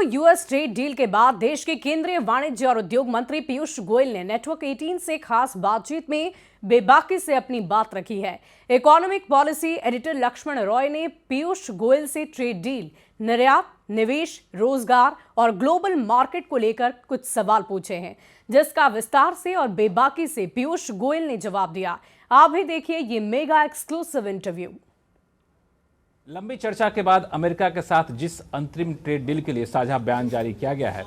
Indo US trade deal के बाद देश के केंद्रीय वाणिज्य और उद्योग मंत्री पीयूष गोयल ने नेटवर्क 18 से खास बातचीत में बेबाकी से अपनी बात रखी है। Economic policy editor Lakshman Roy ने पीयूष गोयल से ट्रेड डील, निर्यात, निवेश, रोजगार और ग्लोबल मार्केट को लेकर कुछ सवाल पूछे हैं, जिसका विस्तार से और बेबाकी से पीयूष गोयल ने जवाब दिया। आप भी देखिए ये मेगा एक्सक्लूसिव इंटरव्यू। लंबी चर्चा के बाद अमेरिका के साथ जिस अंतरिम ट्रेड डील के लिए साझा बयान जारी किया गया है,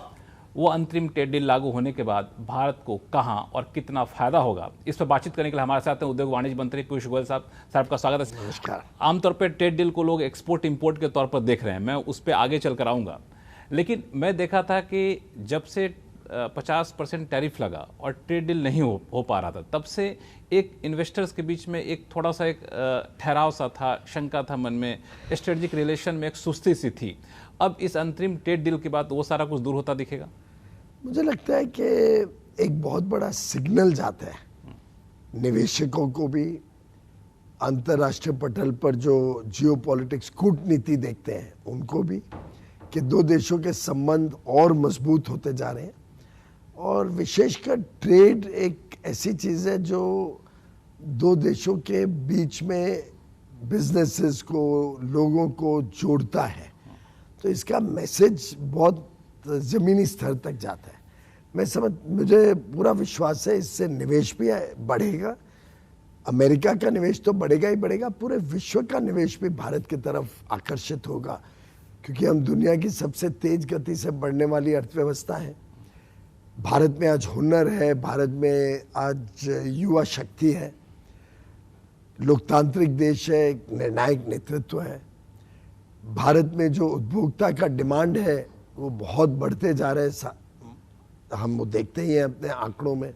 वो अंतरिम ट्रेड डील लागू होने के बाद भारत को कहां और कितना फायदा होगा, इस पर बातचीत करने के लिए हमारे साथ हैं उद्योग वाणिज्य मंत्री पीयूष गोयल साहब। साहब का स्वागत है। नमस्कार। आमतौर पर ट्रेड डील को लोग एक्सपोर्ट इंपोर्ट के तौर पर देख रहे हैं, मैं उस पर आगे चलकर आऊँगा, लेकिन मैं देखा था कि जब से 50% टैरिफ लगा और ट्रेड डील नहीं हो पा रहा था, तब से एक इन्वेस्टर्स के बीच में एक थोड़ा सा एक ठहराव सा था, शंका था मन में, स्ट्रेटेजिक रिलेशन में एक सुस्ती सी थी। अब इस अंतरिम ट्रेड डील के बाद वो सारा कुछ दूर होता दिखेगा। मुझे लगता है कि एक बहुत बड़ा सिग्नल जाता है निवेशकों को भी, अंतर्राष्ट्रीय पटल पर जो जियोपॉलिटिक्स कूटनीति देखते हैं उनको भी, कि दो देशों के संबंध और मजबूत होते जा रहे हैं। और विशेषकर ट्रेड एक ऐसी चीज़ है जो दो देशों के बीच में बिजनेसेस को, लोगों को जोड़ता है, तो इसका मैसेज बहुत ज़मीनी स्तर तक जाता है। मुझे पूरा विश्वास है इससे निवेश भी बढ़ेगा। अमेरिका का निवेश तो बढ़ेगा ही बढ़ेगा, पूरे विश्व का निवेश भी भारत की तरफ आकर्षित होगा, क्योंकि हम दुनिया की सबसे तेज गति से बढ़ने वाली अर्थव्यवस्था है। भारत में आज हुनर है, भारत में आज युवा शक्ति है, लोकतांत्रिक देश है, निर्णायक नेतृत्व है। भारत में जो उपभोक्ता का डिमांड है वो बहुत बढ़ते जा रहे हैं, हम वो देखते ही हैं अपने आंकड़ों में।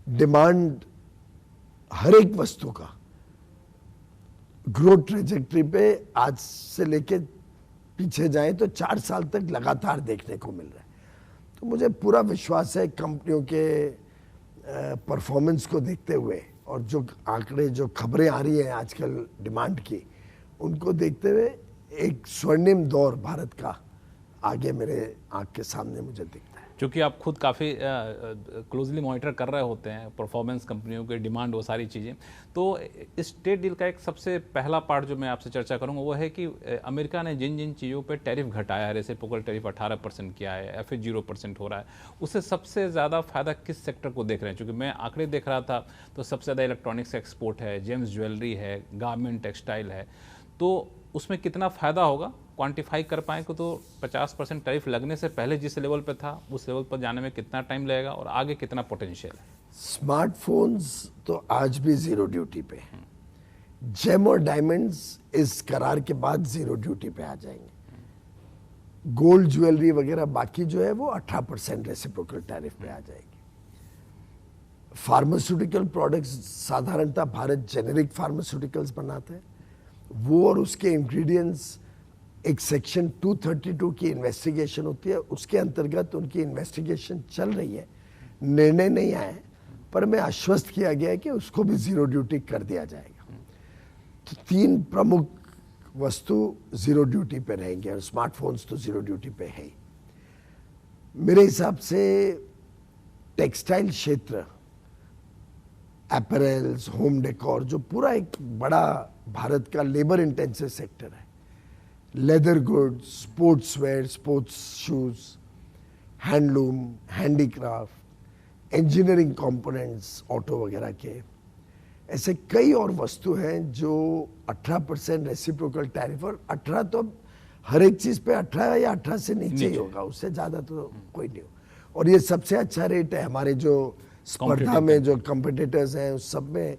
डिमांड हर एक वस्तु का ग्रोथ ट्रेजेक्टरी पे आज से लेके पीछे जाएं तो 4 साल तक लगातार देखने को मिल रहा है। तो मुझे पूरा विश्वास है कंपनियों के परफॉर्मेंस को देखते हुए और जो आंकड़े, जो खबरें आ रही हैं आजकल डिमांड की, उनको देखते हुए एक स्वर्णिम दौर भारत का आगे मेरे आंख के सामने मुझे दिखता है। क्योंकि आप खुद काफ़ी क्लोजली मॉनिटर कर रहे होते हैं परफॉर्मेंस, कंपनियों के डिमांड, वो सारी चीज़ें। तो इस ट्रेड डील का एक सबसे पहला पार्ट जो मैं आपसे चर्चा करूंगा वो है कि अमेरिका ने जिन जिन चीज़ों पे टैरिफ घटाया है, रेसिप्रोकल टैरिफ 18% किया है, FTA 0% हो रहा है, उससे सबसे ज़्यादा फायदा किस सेक्टर को देख रहे हैं? क्योंकि मैं आंकड़े देख रहा था तो सबसे ज़्यादा इलेक्ट्रॉनिक्स एक्सपोर्ट है, जेम्स ज्वेलरी है, गारमेंट टेक्सटाइल है, तो उसमें कितना फ़ायदा होगा क्वांटिफाई कर पाएँ कि तो 50% टैरिफ लगने से पहले जिस लेवल पे था उस लेवल पर जाने में कितना टाइम लगेगा और आगे कितना पोटेंशियल है? स्मार्टफोन्स तो आज भी जीरो ड्यूटी पे हैं। जेम और डायमंड्स इस करार के बाद जीरो ड्यूटी पे आ जाएंगे। गोल्ड ज्वेलरी वगैरह बाकी जो है वो 18% रेसिप्रोकल टैरिफ पे आ जाएगी। फार्मास्यूटिकल प्रोडक्ट्स साधारणतः भारत जेनेरिक फार्मास्यूटिकल्स बनाता है, वो और उसके इंग्रेडिएंट्स एक सेक्शन 232 की इन्वेस्टिगेशन होती है, उसके अंतर्गत उनकी इन्वेस्टिगेशन चल रही है, निर्णय नहीं आया है, पर मैं आश्वस्त किया गया है कि उसको भी जीरो ड्यूटी कर दिया जाएगा। तो 3 प्रमुख वस्तु जीरो ड्यूटी पे रहेंगे और स्मार्टफोन्स तो जीरो ड्यूटी पे है ही। मेरे हिसाब से टेक्सटाइल क्षेत्र, अपैरल्स, होम डेकोर, जो पूरा एक बड़ा भारत का लेबर इंटेंसिव सेक्टर है, leather goods, sports wear, sports shoes, handloom, handicraft, engineering components, auto वगैरह के, ऐसे कई और वस्तु हैं जो 18% रेसिप्रोकल टैरिफ, और 18 तो अब हर एक चीज़ पे 18 या 18 से नीचे ही होगा, उससे ज़्यादा तो कोई नहीं हो। और ये सबसे अच्छा रेट है हमारे जो स्पर्धा में जो कंपिटिटर्स हैं उस सब में,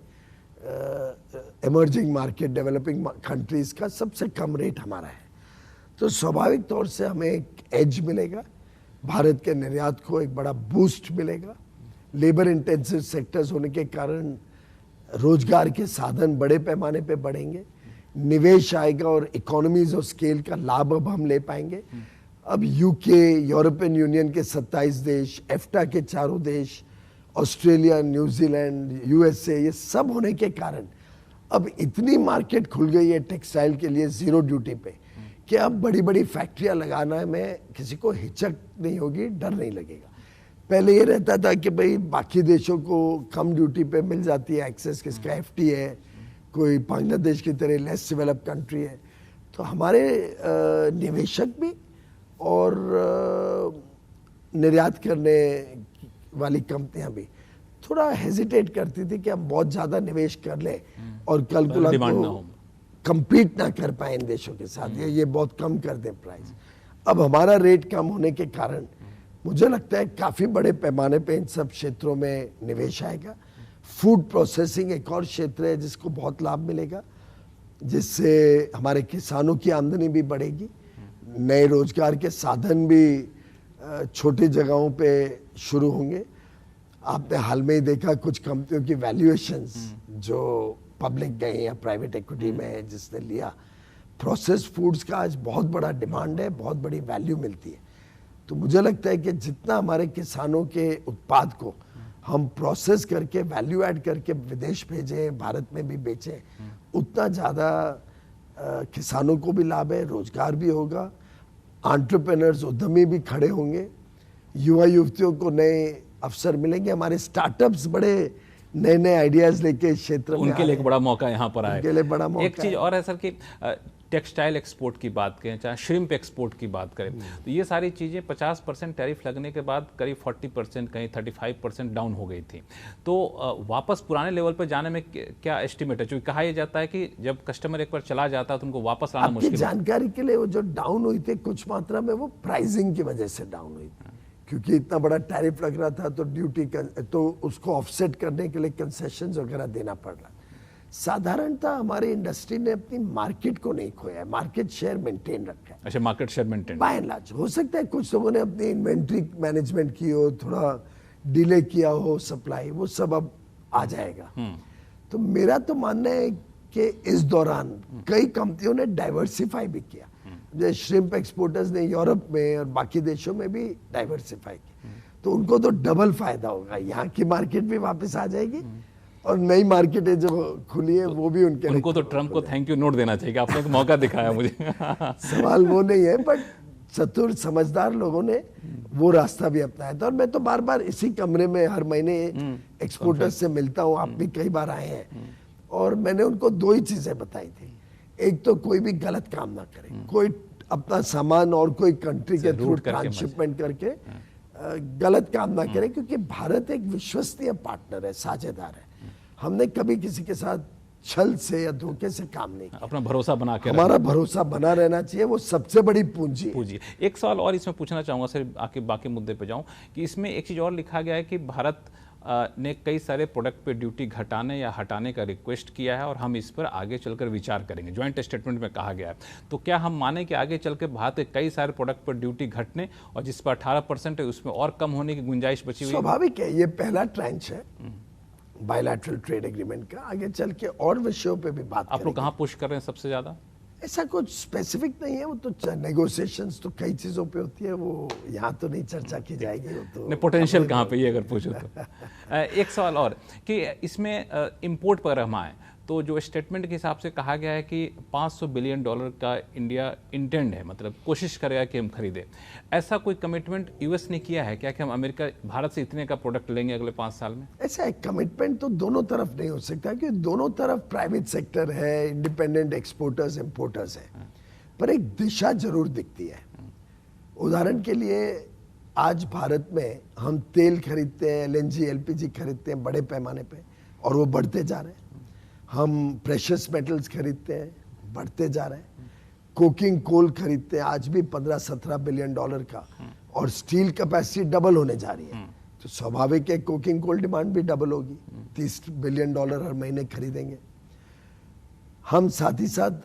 इमर्जिंग मार्केट, डेवलपिंग कंट्रीज का सबसे कम रेट हमारा है। तो स्वाभाविक तौर से हमें एक एज मिलेगा, भारत के निर्यात को एक बड़ा बूस्ट मिलेगा। लेबर इंटेंसिव सेक्टर्स होने के कारण रोजगार के साधन बड़े पैमाने पे बढ़ेंगे, निवेश आएगा और इकोनॉमीज ऑफ स्केल का लाभ अब हम ले पाएंगे। अब यूके, यूरोपियन यूनियन के 27 देश, एफ्टा के 4 देश, ऑस्ट्रेलिया, न्यूजीलैंड, USA, ये सब होने के कारण अब इतनी मार्केट खुल गई है टेक्सटाइल के लिए जीरो ड्यूटी पे कि अब बड़ी बड़ी फैक्ट्रियां लगाना में किसी को हिचक नहीं होगी, डर नहीं लगेगा। पहले ये रहता था कि भाई बाकी देशों को कम ड्यूटी पे मिल जाती है एक्सेस, किसका एफटी है, कोई बांग्लादेश की तरह लेस डेवलप कंट्री है, तो हमारे निवेशक भी और निर्यात करने वाली कंपनियां भी थोड़ा हेजिटेट करती थी कि हम बहुत ज्यादा निवेश कर लें और कल को कंपीट ना कर पाए इन देशों के साथ, ये बहुत कम कर दें प्राइस। अब हमारा रेट कम होने के कारण मुझे लगता है काफी बड़े पैमाने पे इन सब क्षेत्रों में निवेश आएगा। फूड प्रोसेसिंग एक और क्षेत्र है जिसको बहुत लाभ मिलेगा, जिससे हमारे किसानों की आमदनी भी बढ़ेगी, नए रोजगार के साधन भी छोटी जगहों पे शुरू होंगे। आपने हाल में ही देखा कुछ कंपनियों की वैल्यूएशंस जो पब्लिक गए या प्राइवेट इक्विटी में है जिसने लिया, प्रोसेस्ड फूड्स का आज बहुत बड़ा डिमांड है, बहुत बड़ी वैल्यू मिलती है। तो मुझे लगता है कि जितना हमारे किसानों के उत्पाद को हम प्रोसेस करके वैल्यू ऐड करके विदेश भेजें, भारत में भी बेचें, उतना ज़्यादा किसानों को भी लाभ है, रोजगार भी होगा, एंटरप्रेन्योर्स उद्यमी भी खड़े होंगे, युवा युवतियों को नए अवसर मिलेंगे। हमारे स्टार्टअप्स बड़े नए नए आइडियाज लेके इस क्षेत्र में उनके लिए एक बड़ा मौका यहाँ पर आए। उनके लिए बड़ा मौका। एक चीज और है सर कि टेक्सटाइल एक्सपोर्ट की बात करें, चाहे श्रिम्प एक्सपोर्ट की बात करें, तो ये सारी चीज़ें 50% टैरिफ लगने के बाद करीब 40%, कहीं 35% डाउन हो गई थी। तो वापस पुराने लेवल पर जाने में क्या एस्टिमेट है? क्योंकि कहा यह जाता है कि जब कस्टमर एक बार चला जाता है तो उनको वापस लाना मुश्किल है। जानकारी के लिए वो जो डाउन हुई थी कुछ मात्रा में, वो प्राइसिंग की वजह से डाउन हुई थी, क्योंकि इतना बड़ा टैरिफ लग रहा था तो ड्यूटी तो उसको ऑफसेट करने के लिए कंसेशंस वगैरह देना पड़ रहा। साधारणतः हमारी इंडस्ट्री ने अपनी मार्केट को नहीं खोया है, मार्केट शेयर मेंटेन रखा है। अच्छा, market share maintain by and large. हो सकता है कुछ लोगों ने अपनी इन्वेंट्री मैनेजमेंट की हो, थोड़ा डिले किया हो सप्लाई, वो सब अब आ जाएगा। तो मेरा तो मानना है कि इस दौरान कई कंपनियों ने डाइवर्सिफाई भी किया, जैसे श्रिम्प एक्सपोर्टर्स ने यूरोप में और बाकी देशों में भी डाइवर्सिफाई किया, तो उनको तो डबल फायदा होगा। यहाँ की मार्केट भी वापस आ जाएगी और नई मार्केटें जो खुली है वो भी उनको तो ट्रम्प को थैंक यू नोट देना चाहिए, आपने एक मौका दिखाया मुझे। सवाल वो नहीं है, बट चतुर समझदार लोगों ने वो रास्ता भी अपनाया था। और मैं तो बार बार इसी कमरे में हर महीने एक्सपोर्टर्स से मिलता हूँ, आप भी कई बार आए हैं, और मैंने उनको दो ही चीजें बताई थी। एक तो कोई भी गलत काम ना करे, कोई अपना सामान और कोई कंट्री के थ्रू ट्रांसशिपमेंट करके गलत काम ना करे, क्योंकि भारत एक विश्वसनीय पार्टनर है, साझेदार है। हमने कभी किसी के साथ छल से या धोखे से काम नहीं किया। अपना भरोसा बना के हमारा भरोसा बना रहना चाहिए, वो सबसे बड़ी पूंजी। एक सवाल और इसमें पूछना चाहूंगा सर, आके बाकी मुद्दे पे जाऊं, कि इसमें एक चीज और लिखा गया है कि भारत ने कई सारे प्रोडक्ट पे ड्यूटी घटाने या हटाने का रिक्वेस्ट किया है और हम इस पर आगे चलकर विचार करेंगे, ज्वाइंट स्टेटमेंट में कहा गया है। तो क्या हम माने कि आगे चल के भारत के कई सारे प्रोडक्ट पर ड्यूटी घटने और जिस पर 18% है उसमें और कम होने की गुंजाइश बची हुई है? स्वाभाविक है, ये पहला ट्रेंच है बायलैटरल ट्रेड एग्रीमेंट का। आगे चल के और विषयों पे भी बात आप लोग कहाँ पुश कर रहे हैं सबसे ज्यादा? ऐसा कुछ स्पेसिफिक नहीं है, वो तो नेगोशिएशंस तो कई चीजों पे होती है, वो यहाँ तो नहीं चर्चा की जाएगी। वो तो पोटेंशियल कहाँ पे ये अगर पूछो तो। एक सवाल और कि इसमें इंपोर्ट पर हम आए तो जो स्टेटमेंट के हिसाब से कहा गया है कि $500 बिलियन का इंडिया इंटेंड है, मतलब कोशिश करेगा कि हम खरीदें। ऐसा कोई कमिटमेंट यूएस ने किया है क्या कि हम अमेरिका भारत से इतने का प्रोडक्ट लेंगे अगले 5 साल में? ऐसा एक कमिटमेंट तो दोनों तरफ नहीं हो सकता, क्योंकि दोनों तरफ प्राइवेट सेक्टर है, इंडिपेंडेंट एक्सपोर्टर्स इंपोर्टर्स है, पर एक दिशा जरूर दिखती है। उदाहरण के लिए आज भारत में हम तेल खरीदते हैं, LNG LPG खरीदते हैं बड़े पैमाने पे, और वो बढ़ते जा रहे हैं। हम प्रेशियस मेटल्स खरीदते हैं, बढ़ते जा रहे हैं। कोकिंग कोल खरीदते हैं, आज भी $15-17 बिलियन का, और स्टील कैपेसिटी डबल होने जा रही है, तो स्वाभाविक है कोकिंग कोल डिमांड भी डबल होगी, $30 बिलियन हर महीने खरीदेंगे। हम साथ ही साथ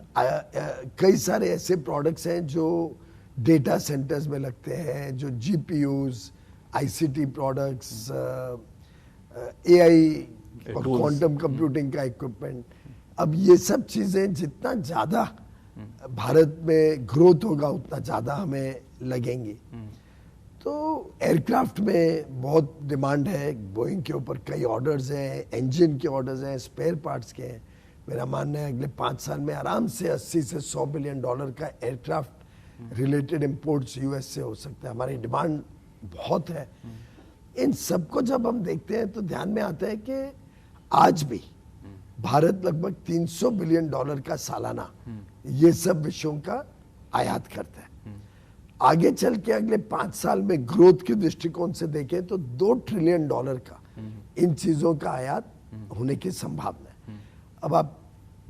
कई सारे ऐसे प्रोडक्ट्स हैं जो डेटा सेंटर्स में लगते हैं, जो GPUs, ICT प्रोडक्ट्स, AI और क्वांटम कंप्यूटिंग का इक्विपमेंट। अब ये सब चीजें जितना ज्यादा भारत में ग्रोथ होगा उतना ज्यादा हमें लगेंगी। तो एयरक्राफ्ट में बहुत डिमांड है, बोइंग के ऊपर कई ऑर्डर्स हैं, इंजन के ऑर्डर्स हैं, स्पेयर पार्ट्स के हैं, मेरा मानना है अगले 5 साल में आराम से 80 से 100 बिलियन डॉलर का एयरक्राफ्ट रिलेटेड इंपोर्ट्स यूएस से हो सकता है। हमारी डिमांड बहुत है। इन सबको जब हम देखते हैं तो ध्यान में आता है कि आज भी भारत लगभग 300 बिलियन डॉलर का सालाना ये सब विषयों का आयात करता है। आगे चल के अगले 5 साल में ग्रोथ के दृष्टिकोण से देखें तो 2 ट्रिलियन डॉलर का इन चीजों का आयात होने की संभावना है। अब आप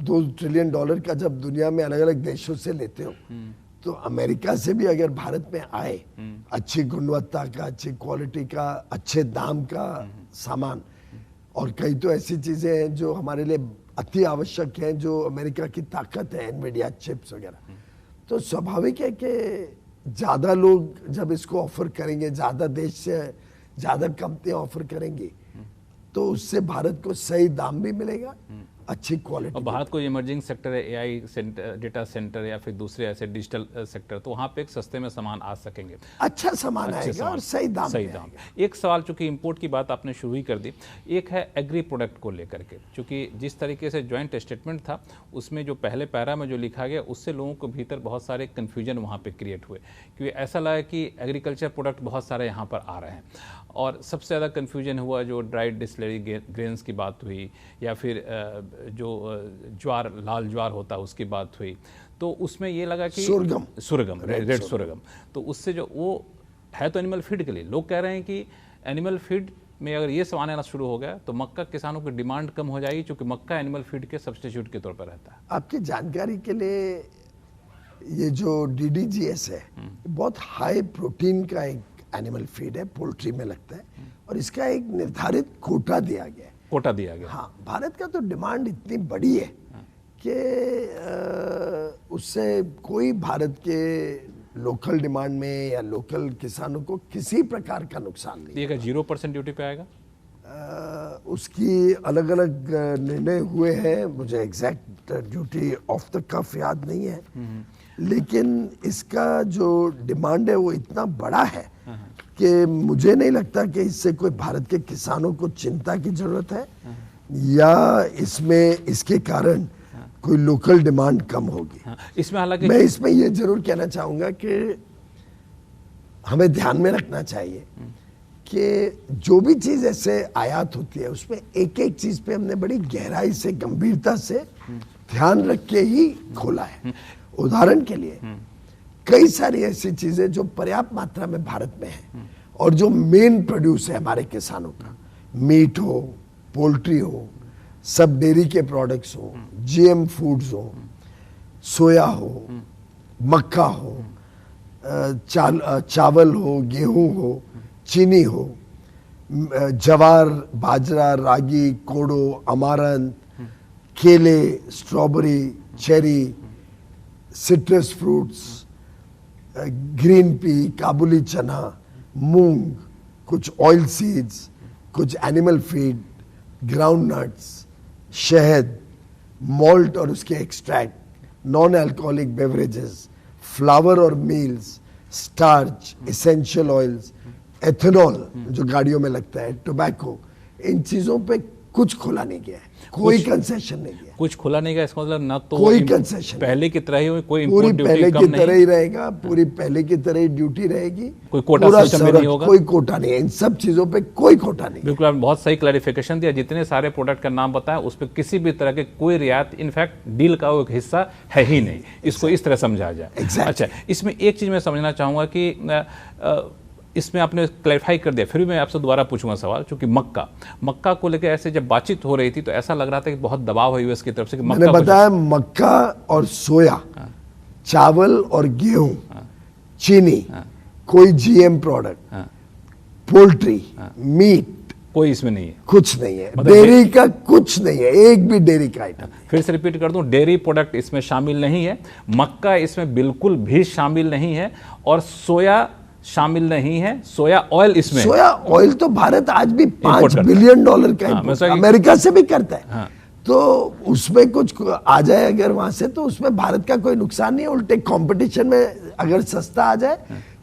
2 ट्रिलियन डॉलर का जब दुनिया में अलग अलग देशों से लेते हो तो अमेरिका से भी अगर भारत में आए अच्छी गुणवत्ता का, अच्छी क्वालिटी का, अच्छे दाम का सामान, और कई तो ऐसी चीजें हैं जो हमारे लिए अति आवश्यक हैं, जो अमेरिका की ताकत है, एनवीडिया चिप्स वगैरह, तो स्वाभाविक है कि ज्यादा लोग जब इसको ऑफर करेंगे, ज्यादा देश से ज्यादा कंपनियां ऑफर करेंगी, तो उससे भारत को सही दाम भी मिलेगा, अच्छी क्वालिटी। और भारत को इमर्जिंग सेक्टर है, एआई सेंटर, डेटा सेंटर या फिर दूसरे ऐसे डिजिटल सेक्टर, तो वहाँ पे एक सस्ते में सामान आ सकेंगे, अच्छा सामान आएगा और सही दाम। एक सवाल, चूंकि इंपोर्ट की बात आपने शुरू ही कर दी, एक है एग्री प्रोडक्ट को लेकर के, क्योंकि जिस तरीके से ज्वाइंट स्टेटमेंट था उसमें जो पहले पैरा में जो लिखा गया उससे लोगों को भीतर बहुत सारे कन्फ्यूजन वहाँ पे क्रिएट हुए, क्योंकि ऐसा लगा कि एग्रीकल्चर प्रोडक्ट बहुत सारे यहाँ पर आ रहे हैं, और सबसे ज़्यादा कन्फ्यूजन हुआ जो ड्राइड डिस्टिलरी ग्रेन्स की बात हुई, या फिर जो ज्वार, लाल ज्वार होता है उसकी बात हुई, तो उसमें ये लगा कि सुरगम रेड सुरगम, तो उससे जो वो है तो एनिमल फीड के लिए, लोग कह रहे हैं कि एनिमल फीड में अगर ये सामान आना शुरू हो गया तो मक्का किसानों की डिमांड कम हो जाएगी, क्योंकि मक्का एनिमल फीड के सब्स्टिट्यूट के तौर पर रहता है। आपकी जानकारी के लिए ये जो DDGS है बहुत हाई प्रोटीन का एक एनिमल फीड है, पोल्ट्री में लगता है, और इसका एक निर्धारित कोटा दिया गया है। हाँ, भारत का तो डिमांड इतनी बड़ी है कि उससे कोई भारत के लोकल डिमांड में या लोकल किसानों को किसी प्रकार का नुकसान नहीं। ये 0% ड्यूटी पे आएगा? उसकी अलग अलग निर्णय हुए हैं, मुझे एग्जैक्ट ड्यूटी ऑफ द कफ याद नहीं है, लेकिन इसका जो डिमांड है वो इतना बड़ा है कि मुझे नहीं लगता कि इससे कोई भारत के किसानों को चिंता की जरूरत है, या इसमें इसके कारण कोई लोकल डिमांड कम होगी। इसमें हालांकि मैं इसमें ये जरूर कहना चाहूंगा कि हमें ध्यान में रखना चाहिए कि जो भी चीज ऐसे आयात होती है उसमें एक एक चीज पे हमने बड़ी गहराई से, गंभीरता से ध्यान रख के ही खोला है। उदाहरण के लिए कई सारी ऐसी चीजें जो पर्याप्त मात्रा में भारत में है और जो मेन प्रोड्यूस है हमारे किसानों का, मीट हो, पोल्ट्री हो, सब डेयरी के प्रोडक्ट्स हो, GM फूड्स हो, सोया हो, मक्का हो, चावल हो, गेहूं हो, चीनी हो, जवार, बाजरा, रागी, कोडो, अमारंथ, केले, strawberry, cherry, citrus fruits, green pea, काबुली चना, मूंग, कुछ ऑयल सीड्स, कुछ एनिमल फीड, ग्राउंड नट्स, शहद, मॉल्ट और उसके extract, non alcoholic beverages, flour और meals, starch, essential oils, ethanol जो गाड़ियों में लगता है, टोबैको, इन चीजों पे कुछ खुला नहीं गया है, कोई कंसेशन नहीं गया। कुछ खुला नहीं गया, इसका मतलब ना तो कोई कंसेशन, पहले की तरह ही कोई पूरी पहले की तरह ही रहेगा, पूरी पहले की तरह ही ड्यूटी रहेगी, कोई कोटा सिस्टम में नहीं होगा, कोई कोटा नहीं, इन सब चीजों पे कोई कोटा नहीं। बिल्कुल, आपने बहुत सही क्लैरिफिकेशन दिया, जितने सारे प्रोडक्ट का नाम बताया उस पर किसी भी तरह के कोई रियायत, इनफैक्ट डील का वो एक हिस्सा है ही नहीं, इसको इस तरह समझा जाए। अच्छा, इसमें एक चीज मैं समझना चाहूंगा कि इसमें आपने क्लैरिफाई कर दिया, फिर भी मैं आपसे दोबारा पूछूंगा सवाल, क्योंकि मक्का को लेकर ऐसे जब बातचीत हो रही थी तो ऐसा लग रहा था कि बहुत दबाव है यूएस की तरफ से कि मैंने बताया मक्का और सोया, चावल और गेहूं, चीनी, कोई GM प्रोडक्ट, पोल्ट्री, मीट, कोई इसमें नहीं है, कुछ नहीं है, डेयरी का कुछ नहीं है, एक भी डेयरी का आइटम। फिर से रिपीट कर दूं, डेयरी प्रोडक्ट इसमें शामिल नहीं है, मक्का इसमें बिल्कुल भी शामिल नहीं है, और सोया शामिल नहीं है, सोया ऑयल इसमें, सोया ऑयल तो भारत आज भी $5 बिलियन का अमेरिका से भी करता है, तो उसमें कुछ आ जाए अगर वहां से, तो उसमें भारत का कोई नुकसान नहीं है, उल्टे कंपटीशन में अगर सस्ता आ जाए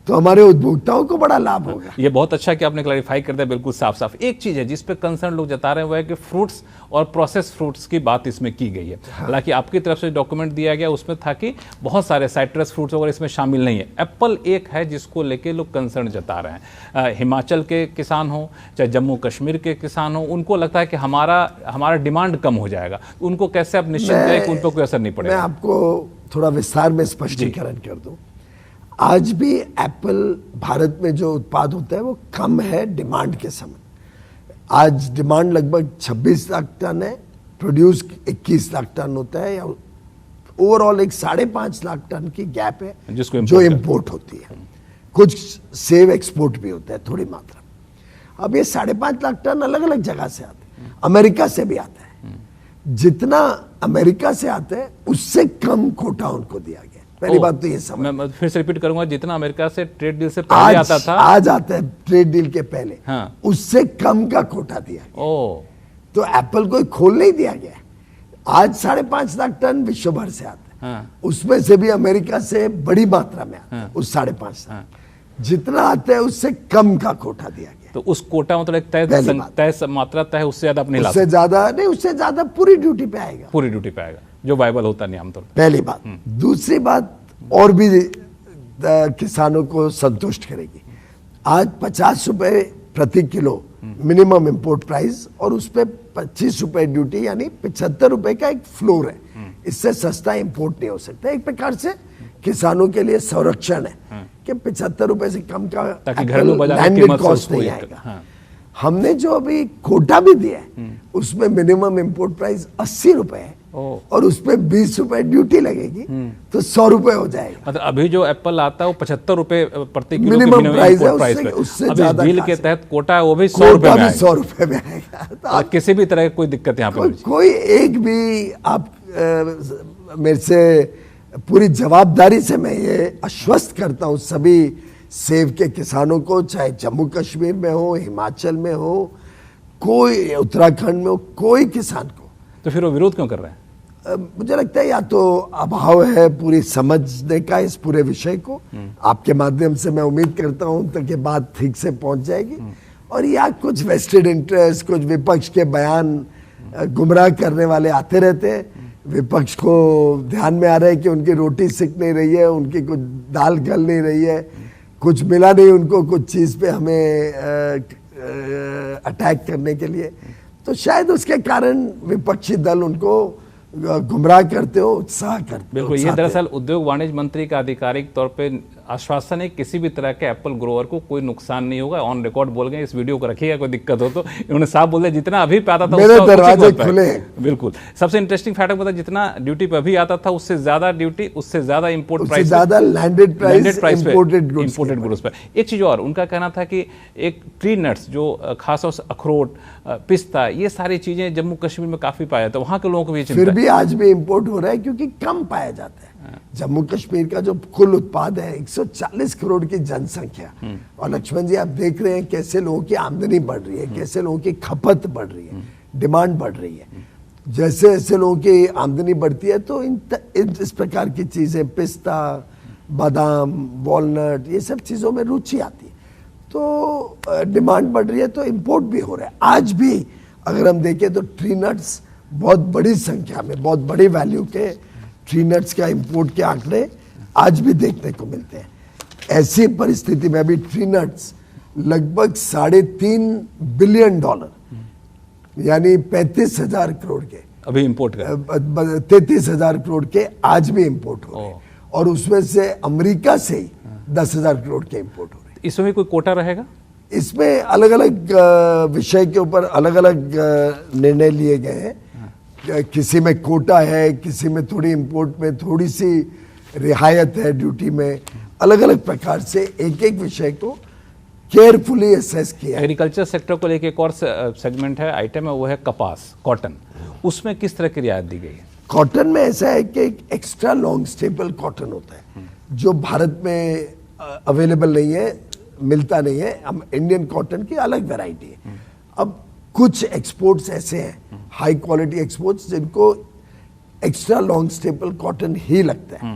तो हमारे उपभोक्ताओं को बड़ा लाभ होगा। ये बहुत अच्छा कि आपने क्लैरिफाई कर दिया बिल्कुल साफ साफ। एक चीज है जिस पे कंसर्न लोग जता रहे हैं वो है कि फ्रूट्स और प्रोसेस फ्रूट्स की बात इसमें की गई है। हालांकि आपकी तरफ से डॉक्यूमेंट दिया गया उसमें था कि बहुत सारे साइट्रस फ्रूट्स वगैरह इसमें शामिल नहीं है। एप्पल एक है जिसको लेके लोग कंसर्न जता रहे हैं। हिमाचल के किसान हो चाहे जम्मू कश्मीर के किसान हो, उनको लगता है कि हमारा डिमांड कम हो जाएगा। उनको कैसे आप निश्चित करें कि उन पर कोई असर नहीं पड़ेगा? मैं आपको थोड़ा विस्तार में स्पष्टीकरण कर दूं। आज भी एप्पल भारत में जो उत्पाद होता है वो कम है डिमांड के समय। आज डिमांड लगभग 26 लाख टन है, प्रोड्यूस 21 लाख टन होता है, या ओवरऑल एक 5.5 लाख टन की गैप है जो इंपोर्ट होती है। कुछ सेव एक्सपोर्ट भी होता है थोड़ी मात्रा में। अब ये 5.5 लाख टन अलग अलग जगह से आते हैं, अमेरिका से भी आता है। जितना अमेरिका से आता है उससे कम कोटा उनको दिया गया। पहली बात तो ये समझ। मैं फिर से रिपीट करूंगा, जितना अमेरिका से ट्रेड डील से पहले आता था, आज आता है ट्रेड डील के पहले, हाँ, उससे कम का कोटा दिया गया। ओ, तो एप्पल को खोल नहीं दिया गया। आज 5.5 लाख टन विश्व भर से आता है, हाँ, उसमें से भी अमेरिका से बड़ी मात्रा में आता है, हाँ, उस 5.5 लाख। हाँ, जितना आता है उससे कम का कोटा दिया गया। तो उस कोटा मतलब एक तय मात्रा तय, उससे ज्यादा अपने उससे ज्यादा नहीं, उससे ज्यादा पूरी ड्यूटी पे आएगा, पूरी ड्यूटी पे आएगा, जो वायबल होता नहीं आमतौर पर। पहली बात। दूसरी बात और भी किसानों को संतुष्ट करेगी। आज 50 रुपए प्रति किलो मिनिमम इंपोर्ट प्राइस और उस पर 25 रुपए ड्यूटी, यानी 75 रुपए का एक फ्लोर है। इससे सस्ता इंपोर्ट नहीं हो सकता। एक प्रकार से किसानों के लिए संरक्षण है कि 75 रुपए से कम का लैंडेड कॉस्ट नहीं आएगा। हमने जो अभी कोटा भी दिया है उसमें मिनिमम इंपोर्ट प्राइस 80 रुपए है और उस पर 20 रुपए ड्यूटी लगेगी, तो 100 रुपए हो जाएगा। मतलब अभी जो एप्पल आता है वो 75 रुपए प्रति किलो मिनिमम प्राइस है, उससे ज्यादा डील के तहत कोटा है वो भी 100 रुपए में 100 रुपए में आएगा। तो किसी भी तरह की कोई दिक्कत यहाँ पे कोई एक भी आप मेरे से पूरी जवाबदारी से मैं ये आश्वस्त करता हूँ सभी सेब के किसानों को, चाहे जम्मू कश्मीर में हो, हिमाचल में हो, कोई उत्तराखंड में हो, कोई किसान को। तो फिर वो विरोध क्यों कर रहे हैं? मुझे लगता है या तो अभाव है पूरी समझने का इस पूरे विषय को। आपके माध्यम से मैं उम्मीद करता हूं तक ये बात ठीक से पहुंच जाएगी, और या कुछ वेस्टेड इंटरेस्ट, कुछ विपक्ष के बयान गुमराह करने वाले आते रहते हैं। विपक्ष को ध्यान में आ रहा है कि उनकी रोटी सिक नहीं रही है, उनकी कुछ दाल गल नहीं रही है, कुछ मिला नहीं उनको कुछ चीज पे हमें अटैक करने के लिए। तो शायद उसके कारण विपक्षी दल उनको गुमराह करते हो, उत्साह करते हो। बिल्कुल, ये दरअसल उद्योग वाणिज्य मंत्री का आधिकारिक तौर पे आश्वासन है किसी भी तरह के एप्पल ग्रोवर को कोई नुकसान नहीं होगा। ऑन रिकॉर्ड बोल गए, इस वीडियो को रखिएगा, कोई दिक्कत हो तो। इन्होंने साफ बोल दिया जितना अभी पे आता था मेरे दरवाजे खुले हैं। बिल्कुल। सबसे इंटरेस्टिंग फैक्ट पता, जितना ड्यूटी पे अभी आता था उससे ज्यादा ड्यूटी, उससे ज्यादा इंपोर्ट प्राइस, ज्यादा लैंडेड प्राइस इंपोर्टेड गुड्स पर। एक चीज और उनका कहना था कि एक ट्री नट्स जो खासतौर से अखरोट, पिस्ता, ये सारी चीजें जम्मू कश्मीर में काफी पाया जाता है, वहां के लोगों को भी फिर भी आज भी इंपोर्ट हो रहा है क्योंकि कम पाया जाता है। जम्मू कश्मीर का जो कुल उत्पाद है 140 करोड़ की जनसंख्या, और लक्ष्मण जी आप देख रहे हैं कैसे लोगों की आमदनी बढ़ रही है, कैसे लोगों की खपत बढ़ रही है, डिमांड बढ़ रही है। जैसे जैसे लोगों की आमदनी बढ़ती है तो इस प्रकार की चीजें, पिस्ता, बादाम, वॉलनट, ये सब चीजों में रुचि आती है, तो डिमांड बढ़ रही है, तो इंपोर्ट भी हो रहा है। आज भी अगर हम देखें तो ट्री नट्स बहुत बड़ी संख्या में, बहुत बड़ी वैल्यू के ट्री नट्स का इंपोर्ट के आंकड़े आज भी देखने को मिलते हैं। ऐसी परिस्थिति में अभी ट्री नट्स लगभग $3.5 बिलियन, यानी 35,000 करोड़ के अभी इंपोर्ट कर, 33,000 करोड़ के आज भी इंपोर्ट हो रहे हैं, और उसमें से अमेरिका से ही 10,000 करोड़ के इंपोर्ट हो रहे हैं। इसमें कोई कोटा रहेगा? इसमें अलग अलग विषय के ऊपर अलग अलग निर्णय लिए गए हैं। किसी में कोटा है, किसी में थोड़ी इंपोर्ट में थोड़ी सी रियायत है ड्यूटी में, अलग अलग प्रकार से एक एक विषय को केयरफुली असेस किया। एग्रीकल्चर सेक्टर को लेकर एक और सेगमेंट है, आइटम है, वो है कपास, कॉटन। उसमें किस तरह की रियायत दी गई है? कॉटन में ऐसा है कि एक एक्स्ट्रा लॉन्ग स्टेपल कॉटन होता है जो भारत में अवेलेबल नहीं है, मिलता नहीं है। हम इंडियन कॉटन की अलग वैरायटी है। अब कुछ एक्सपोर्ट्स ऐसे हैं, हाई क्वालिटी एक्सपोर्ट्स, जिनको एक्स्ट्रा लॉन्ग स्टेपल कॉटन ही लगता है।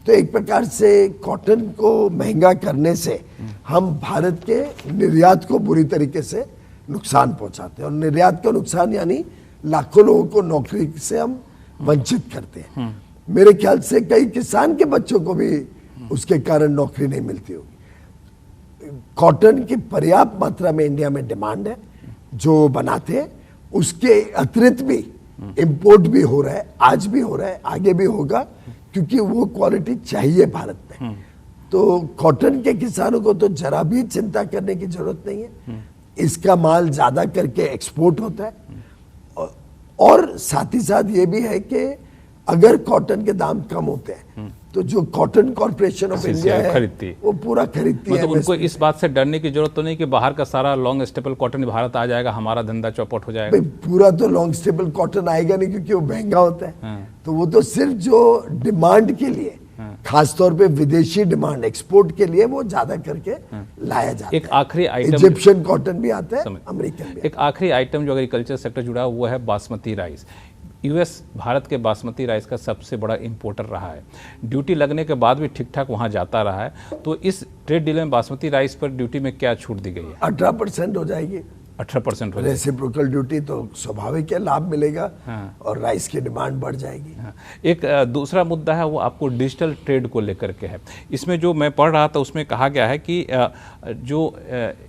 तो एक प्रकार से कॉटन को महंगा करने से हम भारत के निर्यात को बुरी तरीके से नुकसान पहुंचाते हैं, और निर्यात का नुकसान यानी लाखों लोगों को नौकरी से हम वंचित करते हैं। मेरे ख्याल से कई किसान के बच्चों को भी उसके कारण नौकरी नहीं मिलती होगी। कॉटन की पर्याप्त मात्रा में इंडिया में डिमांड है, जो बनाते हैं उसके अतिरिक्त भी इंपोर्ट भी हो रहा है, आज भी हो रहा है, आगे भी होगा, क्योंकि वो क्वालिटी चाहिए भारत में। तो कॉटन के किसानों को तो जरा भी चिंता करने की जरूरत नहीं है। इसका माल ज्यादा करके एक्सपोर्ट होता है, और साथ ही साथ ये भी है कि अगर कॉटन के दाम कम होते हैं तो जो कॉटन कॉर्पोरेशन ऑफ इंडिया है वो पूरा खरीदती है। मतलब उनको इस बात से डरने की जरूरत तो नहीं कि बाहर का सारा लॉन्ग स्टेपल कॉटन भारत आ जाएगा, हमारा धंधा चौपट हो जाएगा। पूरा तो लॉन्ग स्टेपल कॉटन आएगा नहीं, क्योंकि वो महंगा होता है। तो वो तो सिर्फ जो डिमांड के लिए, खासतौर पे विदेशी डिमांड एक्सपोर्ट के लिए वो ज्यादा करके लाया जाता है। एक आखिरी आइटम, इजिप्शियन कॉटन भी आता है, अमेरिकन भी। एक आखिरी आइटम जो एग्रीकल्चर सेक्टर जुड़ा हुआ है बासमती राइस। यूएस भारत के बासमती राइस का सबसे बड़ा इंपोर्टर रहा है, ड्यूटी लगने के बाद भी ठीक ठाक वहां जाता रहा है। तो इस ट्रेड डील में बासमती राइस पर ड्यूटी में क्या छूट दी गई है? 18% हो जाएगी। 18% हो जाएगी। रेसिप्रोकल ड्यूटी तो स्वाभाविक है, लाभ मिलेगा। और राइस की डिमांड बढ़ जाएगी। एक दूसरा मुद्दा है वो आपको डिजिटल ट्रेड को लेकर के है। इसमें जो मैं पढ़ रहा था उसमें कहा गया है कि जो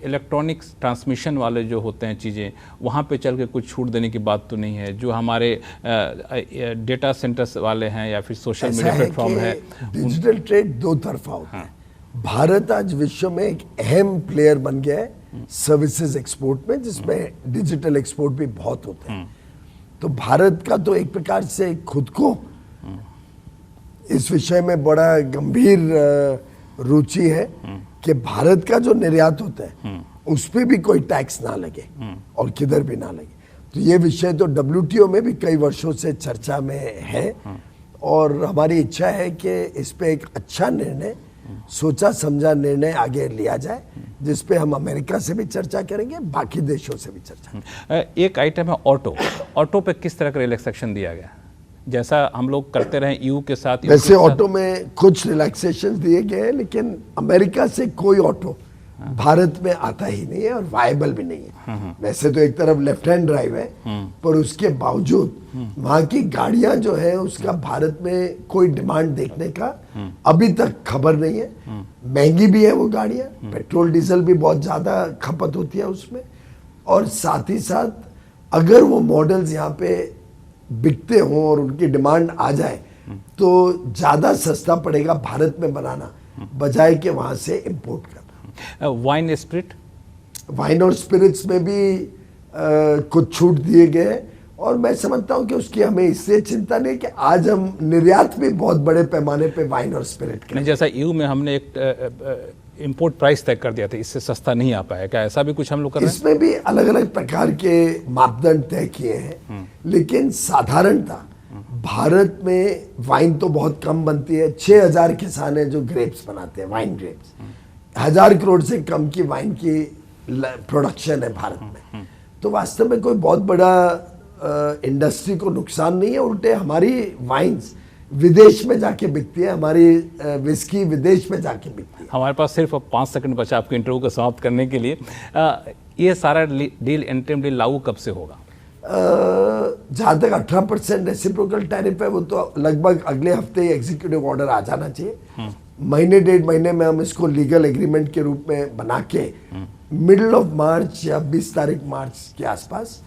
इलेक्ट्रॉनिक्स ट्रांसमिशन वाले जो होते हैं चीज़ें, वहाँ पे चल के कुछ छूट देने की बात तो नहीं है। जो हमारे डेटा सेंटर्स वाले हैं या फिर सोशल मीडिया प्लेटफॉर्म है, डिजिटल ट्रेड दो तरफा होता है। भारत आज विश्व में एक अहम प्लेयर बन गया है सर्विसेज एक्सपोर्ट में, जिसमें डिजिटल एक्सपोर्ट भी बहुत होते हैं। तो भारत का तो एक प्रकार से खुद को इस विषय में बड़ा गंभीर रुचि है कि भारत का जो निर्यात होता है उस पर भी कोई टैक्स ना लगे और किधर भी ना लगे। तो ये विषय तो WTO में भी कई वर्षों से चर्चा में है, और हमारी इच्छा है कि इस पे एक अच्छा निर्णय, सोचा समझा निर्णय आगे लिया जाए, जिस पे हम अमेरिका से भी चर्चा करेंगे, बाकी देशों से भी चर्चा। एक आइटम है ऑटो पे किस तरह का रिलैक्सेशन दिया गया, जैसा हम लोग करते रहे EU के साथ? वैसे ऑटो में कुछ रिलैक्सेशन दिए गए हैं, लेकिन अमेरिका से कोई ऑटो भारत में आता ही नहीं है और वायबल भी नहीं है। वैसे तो एक तरफ लेफ्ट हैंड ड्राइव है, पर उसके बावजूद वहां की गाड़ियां जो है उसका भारत में कोई डिमांड देखने का अभी तक खबर नहीं है। महंगी भी है वो गाड़ियां, पेट्रोल डीजल भी बहुत ज्यादा खपत होती है उसमें, और साथ ही साथ अगर वो मॉडल्स यहाँ पे बिकते हों और उनकी डिमांड आ जाए तो ज्यादा सस्ता पड़ेगा भारत में बनाना बजाय के वहां से इंपोर्ट करना। वाइन स्पिरिट, वाइन और स्पिरिट्स में भी कुछ छूट दिए गए, और मैं समझता हूं कि उसकी हमें इससे चिंता नहीं कि आज हम निर्यात भी बहुत बड़े पैमाने पे वाइन और स्पिरिट के, जैसा EU में हमने एक इंपोर्ट प्राइस तय कर दिया था, इससे सस्ता नहीं आ पाया, क्या ऐसा भी कुछ हम लोग कर रहे हैं? इसमें भी अलग अलग प्रकार के मापदंड तय किए हैं, लेकिन साधारणतः भारत में वाइन तो बहुत कम बनती है। 6000 किसान है जो ग्रेप्स बनाते हैं, वाइन ग्रेप्स। 1000 करोड़ से कम की वाइन की प्रोडक्शन है भारत में। तो वास्तव में कोई बहुत बड़ा इंडस्ट्री को नुकसान नहीं है, उल्टे हमारी वाइन्स विदेश में जाके बिकती है, हमारी विस्की विदेश में जाके बिकती है। हमारे पास सिर्फ 5 सेकंड बचा आपके इंटरव्यू को समाप्त करने के लिए। ये सारा डील इंटरिम डील लागू कब से होगा? जहां तक 18% रेसिप्रोकल टैरिफ है वो तो लगभग अगले हफ्ते एग्जीक्यूटिव ऑर्डर आ जाना चाहिए। महीने 1.5 महीने में हम इसको लीगल एग्रीमेंट के रूप में बना के मिडिल ऑफ मार्च या 20 तारीख मार्च के आसपास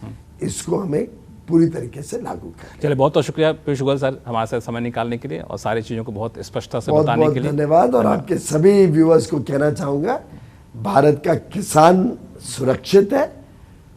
इसको हमें पूरी तरीके से लागू करें। चलिए, बहुत बहुत शुक्रिया पीयूष गोयल सर हमारे साथ समय निकालने के लिए और सारी चीज़ों को बहुत स्पष्टता से बताने के लिए। धन्यवाद। और आपके सभी व्यूअर्स को कहना चाहूंगा, भारत का किसान सुरक्षित है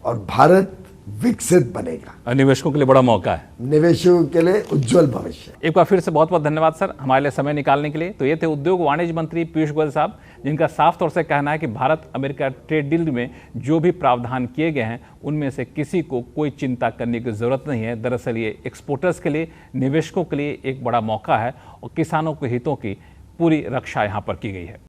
और भारत विकसित बनेगा। और निवेशकों के लिए बड़ा मौका है, निवेशकों के लिए उज्जवल भविष्य। एक बार फिर से बहुत बहुत धन्यवाद सर हमारे लिए समय निकालने के लिए। तो ये थे उद्योग वाणिज्य मंत्री पीयूष गोयल साहब, जिनका साफ तौर से कहना है कि भारत अमेरिका ट्रेड डील में जो भी प्रावधान किए गए हैं उनमें से किसी को कोई चिंता करने की जरूरत नहीं है। दरअसल ये एक्सपोर्टर्स के लिए, निवेशकों के लिए एक बड़ा मौका है और किसानों के हितों की पूरी रक्षा यहाँ पर की गई है।